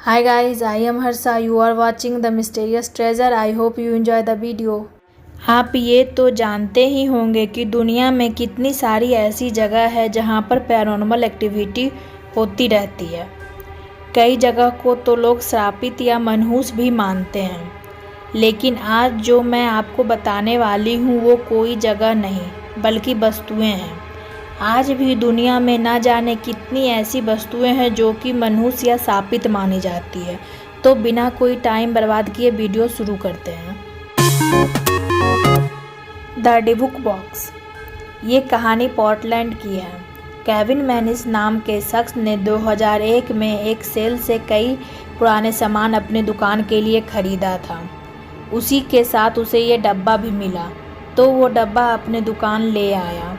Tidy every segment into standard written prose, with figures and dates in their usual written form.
Hi guys, I am Harsha. You are watching the mysterious treasure. I hope you enjoy the video. आप ये तो जानते ही होंगे कि दुनिया में कितनी सारी ऐसी जगह है जहाँ पर पैरानॉर्मल एक्टिविटी होती रहती है। कई जगह को तो लोग श्रापित या मनहूस भी मानते हैं, लेकिन आज जो मैं आपको बताने वाली हूँ वो कोई जगह नहीं बल्कि वस्तुएं हैं। आज भी दुनिया में ना जाने कितनी ऐसी वस्तुएं हैं जो कि मनहूस या शापित मानी जाती है। तो बिना कोई टाइम बर्बाद किए वीडियो शुरू करते हैं। The Dybbuk box. ये कहानी पोर्टलैंड की है। केविन मैनिस नाम के शख्स ने 2001 में एक सेल से कई पुराने सामान अपनी दुकान के लिए खरीदा था। उसी के साथ उसे ये डब्बा भी मिला, तो वो डब्बा अपने दुकान ले आया।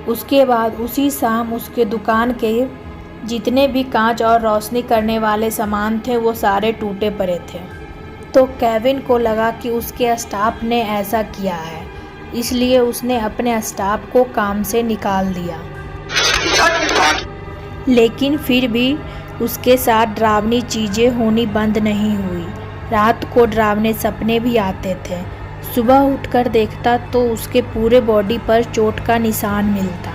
उसके बाद उसी शाम उसके दुकान के जितने भी कांच और रोशनी करने वाले सामान थे वो सारे टूटे पड़े थे। तो केविन को लगा कि उसके स्टाफ ने ऐसा किया है, इसलिए उसने अपने स्टाफ को काम से निकाल दिया। लेकिन फिर भी उसके साथ डरावनी चीज़ें होनी बंद नहीं हुई। रात को डरावने सपने भी आते थे। सुबह उठकर देखता तो उसके पूरे बॉडी पर चोट का निशान मिलता।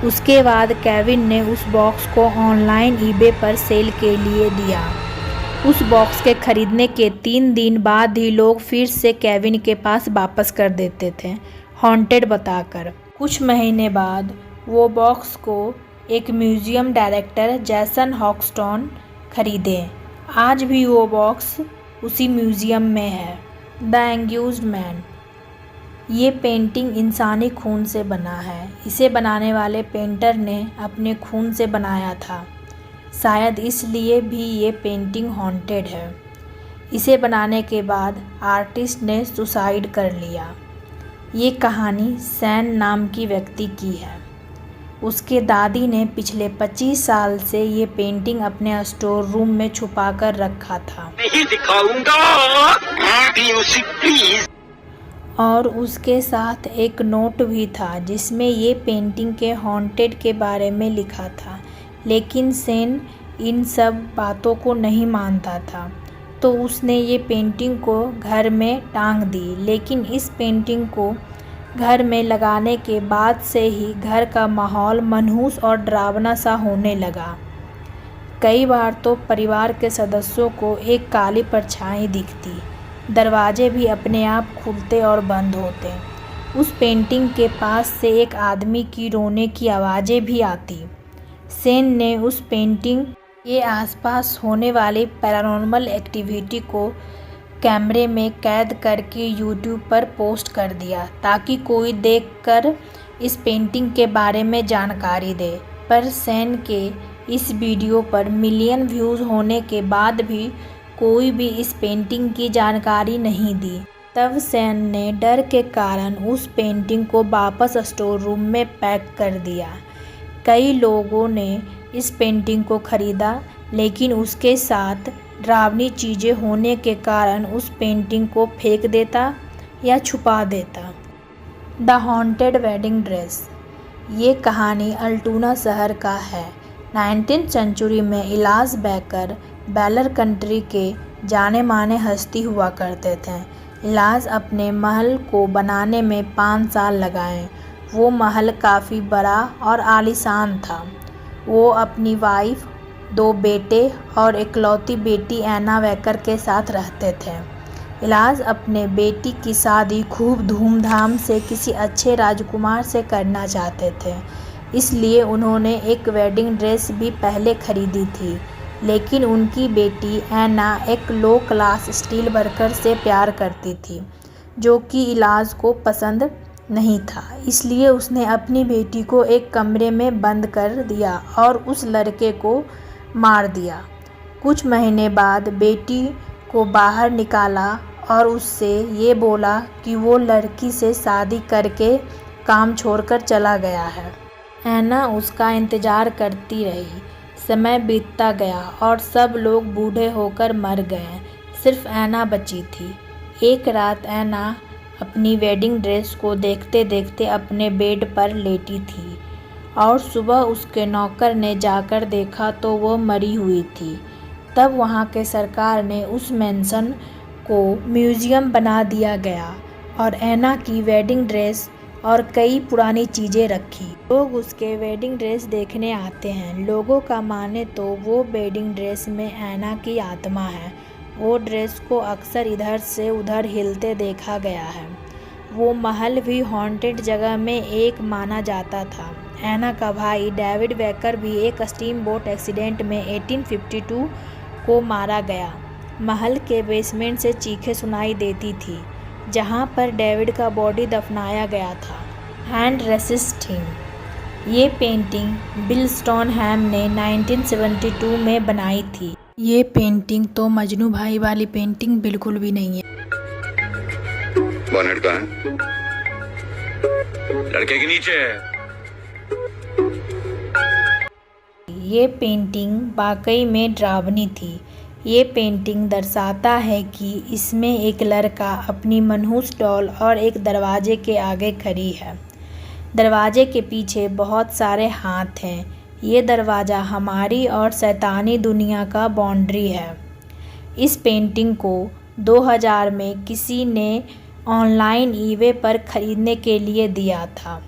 उसके बाद केविन ने उस बॉक्स को ऑनलाइन ईबे पर सेल के लिए दिया। उस बॉक्स के खरीदने के 3 दिन बाद ही लोग फिर से केविन के पास वापस कर देते थे, हॉन्टेड बताकर। कुछ महीने बाद वो बॉक्स को एक म्यूजियम डायरेक्टर जैसन हॉकस्टोन खरीदे। आज भी वो बॉक्स उसी म्यूजियम में है। The anguished man. ये पेंटिंग इंसानी खून से बना है। इसे बनाने वाले पेंटर ने अपने खून से बनाया था। शायद इसलिए भी ये पेंटिंग हॉन्टेड है। इसे बनाने के बाद आर्टिस्ट ने सुसाइड कर लिया। ये कहानी सैन नाम की व्यक्ति की है। उसके दादी ने पिछले 25 साल से ये पेंटिंग अपने स्टोर रूम में छुपा कर रखा था। नहीं दिखाऊंगा, प्लीज। और उसके साथ एक नोट भी था जिसमें ये पेंटिंग के हॉन्टेड के बारे में लिखा था। लेकिन सैन इन सब बातों को नहीं मानता था, तो उसने ये पेंटिंग को घर में टांग दी। लेकिन इस पेंटिंग को घर में लगाने के बाद से ही घर का माहौल मनहूस और डरावना सा होने लगा। कई बार तो परिवार के सदस्यों को एक काली परछाई दिखती। दरवाजे भी अपने आप खुलते और बंद होते। उस पेंटिंग के पास से एक आदमी की रोने की आवाज़ें भी आती। सैन ने उस पेंटिंग के आसपास होने वाली पैरानॉर्मल एक्टिविटी को कैमरे में कैद करके यूट्यूब पर पोस्ट कर दिया ताकि कोई देखकर इस पेंटिंग के बारे में जानकारी दे। पर सैन के इस वीडियो पर मिलियन व्यूज़ होने के बाद भी कोई भी इस पेंटिंग की जानकारी नहीं दी। तब सैन ने डर के कारण उस पेंटिंग को वापस स्टोर रूम में पैक कर दिया। कई लोगों ने इस पेंटिंग को खरीदा, लेकिन उसके साथ डरावनी चीज़ें होने के कारण उस पेंटिंग को फेंक देता या छुपा देता। The haunted wedding dress. ये कहानी अल्टोना शहर का है। 19th सेंचुरी में इलाज बेकर बेलर कंट्री के जाने माने हस्ती हुआ करते थे। इलाज अपने महल को बनाने में 5 साल लगाए। वो महल काफ़ी बड़ा और आलीशान था। वो अपनी वाइफ, 2 बेटे और इकलौती बेटी एना वेकर के साथ रहते थे। इलाज अपने बेटी की शादी खूब धूमधाम से किसी अच्छे राजकुमार से करना चाहते थे, इसलिए उन्होंने एक वेडिंग ड्रेस भी पहले खरीदी थी। लेकिन उनकी बेटी एना एक लो क्लास स्टील वर्कर से प्यार करती थी, जो कि इलाज को पसंद नहीं था। इसलिए उसने अपनी बेटी को एक कमरे में बंद कर दिया और उस लड़के को मार दिया। कुछ महीने बाद बेटी को बाहर निकाला और उससे ये बोला कि वो लड़की से शादी करके काम छोड़कर चला गया है। एना उसका इंतज़ार करती रही। समय बीतता गया और सब लोग बूढ़े होकर मर गए। सिर्फ एना बची थी। एक रात एना अपनी वेडिंग ड्रेस को देखते देखते अपने बेड पर लेटी थी और सुबह उसके नौकर ने जाकर देखा तो वो मरी हुई थी। तब वहाँ के सरकार ने उस मैंसन को म्यूजियम बना दिया गया और एना की वेडिंग ड्रेस और कई पुरानी चीज़ें रखी। लोग उसके वेडिंग ड्रेस देखने आते हैं। लोगों का माने तो वो वेडिंग ड्रेस में एना की आत्मा है। वो ड्रेस को अक्सर इधर से उधर हिलते देखा गया है। वो महल भी हॉन्टेड जगह में एक माना जाता था। एना का भाई डेविड वेकर भी एक स्टीम बोट एक्सीडेंट में 1852 को मारा गया। महल के बेसमेंट से चीखें सुनाई देती थी जहाँ पर डेविड का बॉडी दफनाया गया था। हैंड रेसिस्टिंग ये पेंटिंग बिल स्टोनहैम ने 1972 में बनाई थी। ये पेंटिंग तो मजनू भाई वाली पेंटिंग बिल्कुल भी नहीं है। बॉनेट कहाँ है? लड़के के नीचे है। ये पेंटिंग वाकई में डरावनी थी। ये पेंटिंग दर्शाता है कि इसमें एक लड़का अपनी मनहूस डॉल और एक दरवाजे के आगे खड़ी है। दरवाजे के पीछे बहुत सारे हाथ हैं। ये दरवाज़ा हमारी और शैतानी दुनिया का बाउंड्री है। इस पेंटिंग को 2000 में किसी ने ऑनलाइन ईबे पर ख़रीदने के लिए दिया था।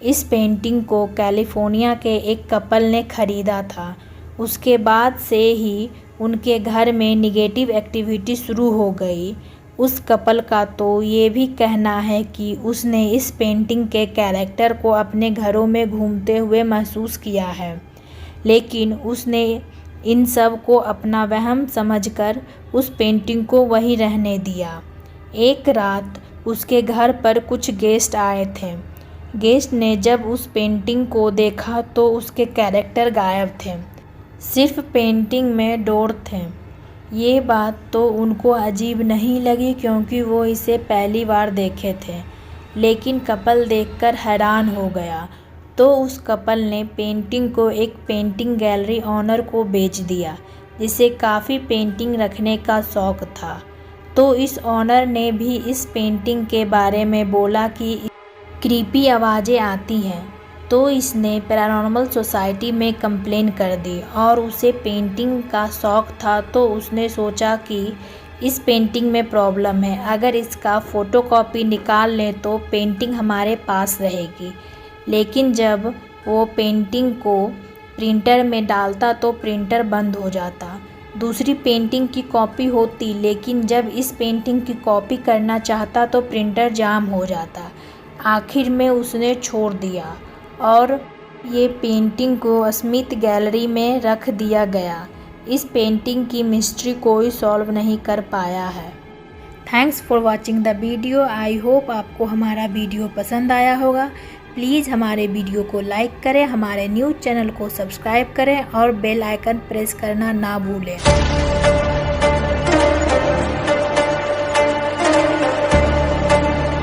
इस पेंटिंग को कैलिफोर्निया के एक कपल ने ख़रीदा था। उसके बाद से ही उनके घर में निगेटिव एक्टिविटी शुरू हो गई। उस कपल का तो ये भी कहना है कि उसने इस पेंटिंग के कैरेक्टर को अपने घरों में घूमते हुए महसूस किया है, लेकिन उसने इन सब को अपना वहम समझकर उस पेंटिंग को वहीं रहने दिया। एक रात उसके घर पर कुछ गेस्ट आए थे। गेस्ट ने जब उस पेंटिंग को देखा तो उसके कैरेक्टर गायब थे, सिर्फ पेंटिंग में डोर थे। ये बात तो उनको अजीब नहीं लगी क्योंकि वो इसे पहली बार देखे थे, लेकिन कपल देखकर हैरान हो गया। तो उस कपल ने पेंटिंग को एक पेंटिंग गैलरी ऑनर को बेच दिया जिसे काफ़ी पेंटिंग रखने का शौक़ था। तो इस ऑनर ने भी इस पेंटिंग के बारे में बोला कि क्रीपी आवाज़ें आती हैं। तो इसने पैरानॉर्मल सोसाइटी में कंप्लेन कर दी और उसे पेंटिंग का शौक़ था, तो उसने सोचा कि इस पेंटिंग में प्रॉब्लम है। अगर इसका फ़ोटोकॉपी निकाल लें तो पेंटिंग हमारे पास रहेगी। लेकिन जब वो पेंटिंग को प्रिंटर में डालता तो प्रिंटर बंद हो जाता। दूसरी पेंटिंग की कॉपी होती, लेकिन जब इस पेंटिंग की कॉपी करना चाहता तो प्रिंटर जाम हो जाता। आखिर में उसने छोड़ दिया और ये पेंटिंग को स्मिथ गैलरी में रख दिया गया। इस पेंटिंग की मिस्ट्री कोई सॉल्व नहीं कर पाया है। Thanks for watching the video. I hope आपको हमारा वीडियो पसंद आया होगा। प्लीज़ हमारे वीडियो को लाइक करें, हमारे न्यूज़ चैनल को सब्सक्राइब करें और बेल आइकन प्रेस करना ना भूलें।